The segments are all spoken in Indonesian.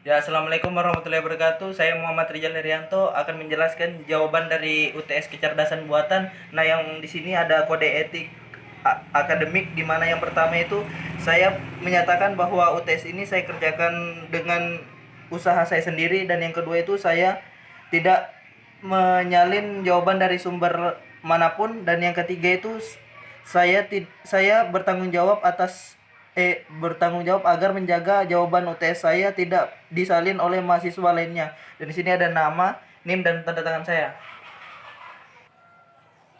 Ya, Assalamualaikum warahmatullahi wabarakatuh. Saya Muhammad Rizal Herianto akan menjelaskan jawaban dari UTS Kecerdasan Buatan. Nah, yang di sini ada kode etik akademik, di mana yang pertama itu saya menyatakan bahwa UTS ini saya kerjakan dengan usaha saya sendiri, dan yang kedua itu saya tidak menyalin jawaban dari sumber manapun, dan yang ketiga itu saya bertanggung jawab bertanggung jawab agar menjaga jawaban UTS saya tidak disalin oleh mahasiswa lainnya. Dan di sini ada nama, NIM, dan tanda tangan saya.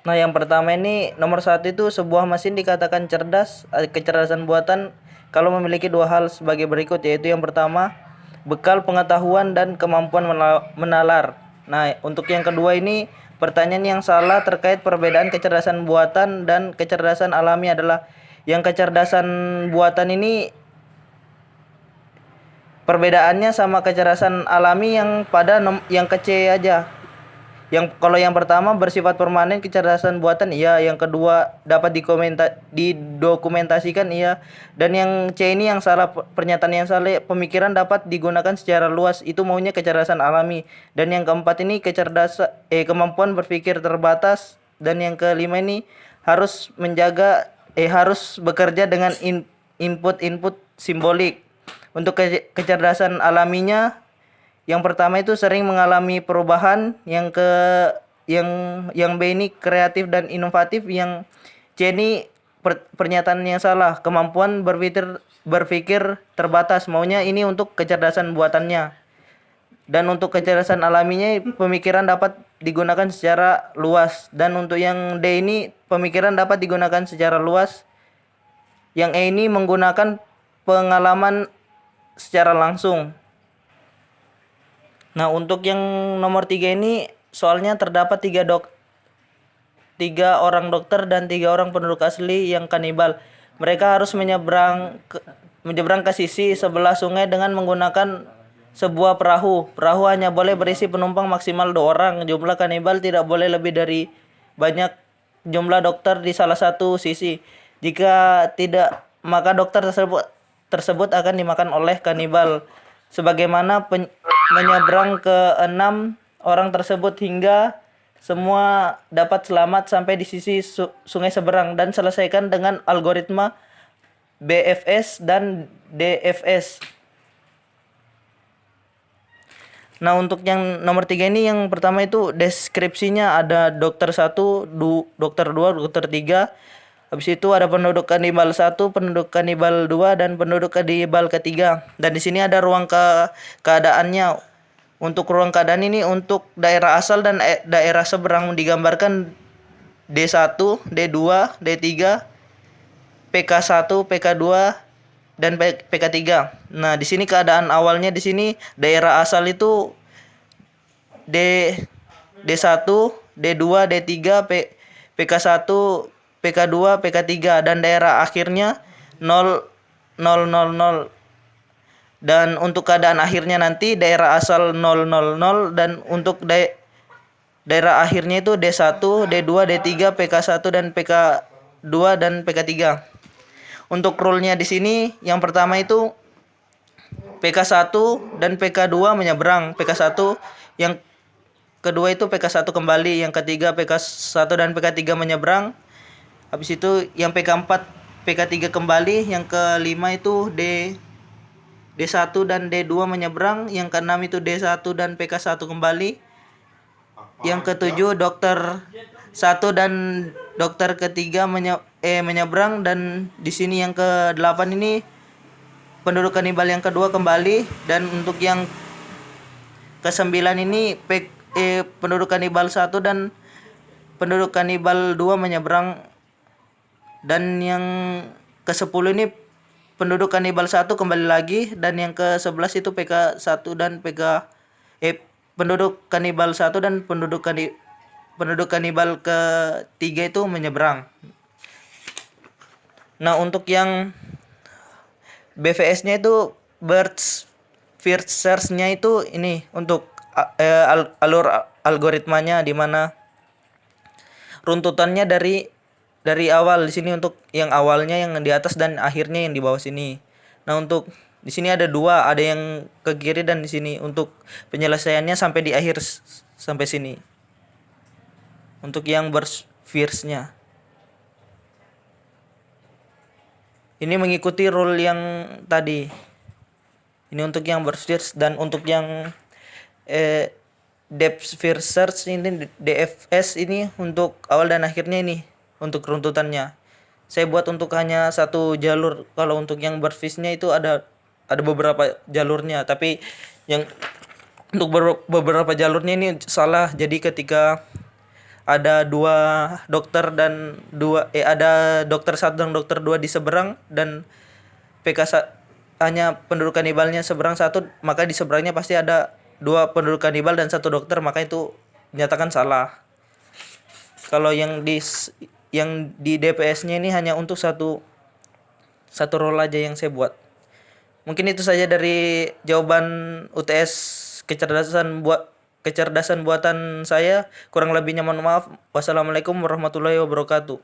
Nah, yang pertama ini nomor satu itu sebuah mesin dikatakan cerdas, kecerdasan buatan kalau memiliki dua hal sebagai berikut, yaitu yang pertama bekal pengetahuan dan kemampuan menalar. Nah, untuk yang kedua ini pertanyaan yang salah terkait perbedaan kecerdasan buatan dan kecerdasan alami adalah yang kecerdasan buatan ini perbedaannya sama kecerdasan alami yang yang ke C aja. Yang kalau yang pertama bersifat permanen kecerdasan buatan iya, yang kedua dapat didokumentasikan iya, dan yang C ini yang salah, pernyataan yang salah, pemikiran dapat digunakan secara luas, itu maunya kecerdasan alami. Dan yang keempat ini kemampuan berpikir terbatas, dan yang kelima ini harus bekerja dengan input-input simbolik. Untuk kecerdasan alaminya, yang pertama itu sering mengalami perubahan, yang yang B ini kreatif dan inovatif, yang C ini pernyataan yang salah, kemampuan berpikir terbatas, maunya ini untuk kecerdasan buatannya. Dan untuk kecerdasan alaminya pemikiran dapat digunakan secara luas, dan untuk yang D ini pemikiran dapat digunakan secara luas. Yang E ini menggunakan pengalaman secara langsung. Nah, untuk yang nomor tiga ini soalnya terdapat tiga orang dokter dan tiga orang penduduk asli yang kanibal. Mereka harus menyeberang ke sisi sebelah sungai dengan menggunakan sebuah perahu. Perahu hanya boleh berisi penumpang maksimal 2 orang. Jumlah kanibal tidak boleh lebih dari banyak jumlah dokter di salah satu sisi. Jika tidak, maka dokter tersebut akan dimakan oleh kanibal. Sebagaimana menyeberang ke 6 orang tersebut hingga semua dapat selamat sampai di sisi sungai seberang, dan selesaikan dengan algoritma BFS dan DFS. Nah, untuk yang nomor tiga ini, yang pertama itu deskripsinya ada dokter 1, dokter 2, dokter 3. Habis itu ada penduduk kanibal 1, penduduk kanibal 2, dan penduduk kanibal ketiga. Dan di sini ada ruang keadaannya. Untuk ruang keadaan ini untuk daerah asal dan daerah seberang digambarkan D1, D2, D3, PK1, PK2, dan PK3. Nah, di sini keadaan awalnya di sini daerah asal itu D D1, D2, D3, PK1, PK2, PK3, dan daerah akhirnya 0, 0, 0, 0. Dan untuk keadaan akhirnya nanti daerah asal 0, 0, 0, dan untuk daerah akhirnya itu D1, D2, D3, PK1, dan PK2, dan PK3. Untuk rule-nya di sini yang pertama itu PK1 dan PK2 menyeberang, PK1, yang kedua itu PK1 kembali, yang ketiga PK1 dan PK3 menyeberang. Habis itu yang PK4, PK3 kembali, yang kelima itu D1 dan D2 menyeberang, yang keenam itu D1 dan PK1 kembali. Yang ketujuh dokter 1 dan dokter ketiga menyeberang, dan di sini yang ke-8 ini penduduk kanibal yang kedua kembali, dan untuk yang ke-9 ini penduduk kanibal 1 dan penduduk kanibal 2 menyeberang, dan yang ke-10 ini penduduk kanibal 1 kembali lagi, dan yang ke-11 itu PK1 dan penduduk kanibal 1 dan penduduk kanibal ketiga itu menyeberang. Nah, untuk yang BVS-nya itu Birds First Search-nya itu ini untuk alur algoritmanya, di mana runtutannya dari awal di sini, untuk yang awalnya yang di atas dan akhirnya yang di bawah sini. Nah, untuk Di sini ada dua, ada yang ke kiri dan di sini untuk penyelesaiannya sampai di akhir sampai sini. Untuk yang burst fierce-nya. Ini mengikuti rule yang tadi. Ini untuk yang burst fierce dan untuk yang depth first search ini DFS ini untuk awal dan akhirnya ini untuk runtutannya. Saya buat untuk hanya satu jalur. Kalau untuk yang berfishnya itu ada beberapa jalurnya, tapi yang untuk beberapa jalurnya ini salah. Jadi ketika ada dua dokter dan ada dokter satu dan dokter dua di seberang dan hanya penduduk kanibalnya seberang satu, maka di seberangnya pasti ada dua penduduk kanibal dan satu dokter, maka itu dinyatakan salah. Kalau yang di DPS-nya ini hanya untuk satu role aja yang saya buat. Mungkin itu saja dari jawaban UTS kecerdasan buatan saya. Kurang lebihnya mohon maaf. Wassalamualaikum warahmatullahi wabarakatuh.